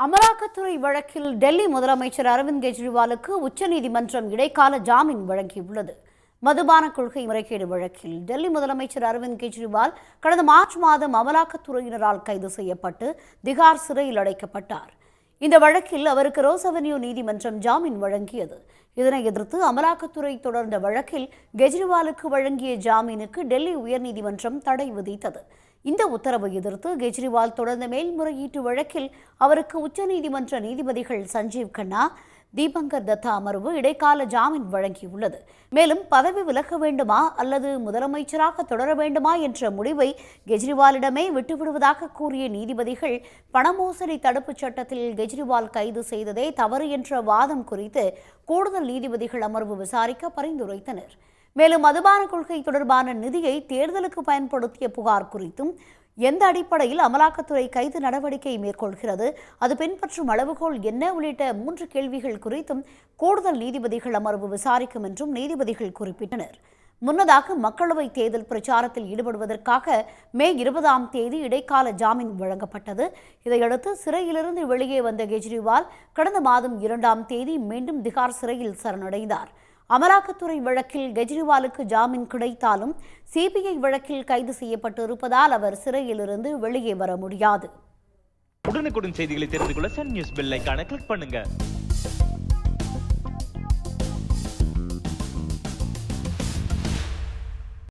அமலாக்கத்துறை வழக்கில் டெல்லி முதலமைச்சர் அரவிந்த் கெஜ்ரிவாலுக்கு உச்சநீதிமன்றம் இடைக்கால ஜாமீன் வழங்கியுள்ளது. மதுபான கொள்கை முறைகேடு வழக்கில் டெல்லி முதலமைச்சர் அரவிந்த் கெஜ்ரிவால் கடந்த மார்ச் மாதம் அமலாக்கத்துறையினரால் கைது செய்யப்பட்டு திகார் சிறையில் அடைக்கப்பட்டார். இந்த வழக்கில் அவருக்கு ரோஸ் அவென்யூ நீதிமன்றம் ஜாமீன் வழங்கியது. இதனை எதிர்த்து அமலாக்கத்துறை தொடர்ந்த வழக்கில் கெஜ்ரிவாலுக்கு வழங்கிய ஜாமீனுக்கு டெல்லி உயர்நீதிமன்றம் தடை விதித்தது. இந்த உத்தரவை எதிர்த்து கெஜ்ரிவால் தொடர்ந்த மேல்முறையீட்டு வழக்கில் அவருக்கு உச்சநீதிமன்ற நீதிபதிகள் சஞ்சீவ் கண்ணா, தீபங்கர் தத்தா அமர்வு இடைக்கால ஜாமீன் வழங்கியுள்ளது. மேலும் பதவி விலக வேண்டுமா அல்லது முதலமைச்சராக தொடர வேண்டுமா என்ற முடிவை கெஜ்ரிவாலிடமே விட்டுவிடுவதாக கூறிய நீதிபதிகள், பணமோசடி தடுப்புச் சட்டத்தில் கெஜ்ரிவால் கைது செய்ததே தவறு என்ற வாதம் குறித்து கூடுதல் நீதிபதிகள் அமர்வு விசாரிக்க பரிந்துரைத்தனர். மேலும் மதுபான கொள்கை தொடர்பான நிதியை தேர்தலுக்கு பயன்படுத்திய புகார் குறித்தும், எந்த அடிப்படையில் அமலாக்கத்துறை கைது நடவடிக்கை மேற்கொள்கிறது, அது பின்பற்றும் அளவுகோல் என்ன உள்ளிட்ட 3 கேள்விகள் குறித்தும் கூடுதல் நீதிபதிகள் அமர்வு விசாரிக்கும் என்றும் நீதிபதிகள் குறிப்பிட்டனர். முன்னதாக மக்களவைத் தேர்தல் பிரச்சாரத்தில் ஈடுபடுவதற்காக மே 20ஆம் தேதி இடைக்கால ஜாமீன் வழங்கப்பட்டது. இதையடுத்து சிறையிலிருந்து வெளியே வந்த கெஜ்ரிவால் கடந்த மாதம் 2ஆம் தேதி மீண்டும் திகார் சிறையில் சரணடைந்தார். அமலாக்கத்துறை வழக்கில் கெஜ்ரிவாலுக்கு ஜாமீன் கிடைத்தாலும் சிபிஐ வழக்கில் கைது செய்யப்பட்டு இருப்பதால் அவர் சிறையிலிருந்து வெளியே வர முடியாது. உடனுக்குடன் செய்திகளை தெரிந்து கொள்ள சன் நியூஸ் பெல் ஐகானை கிளிக் பண்ணுங்க.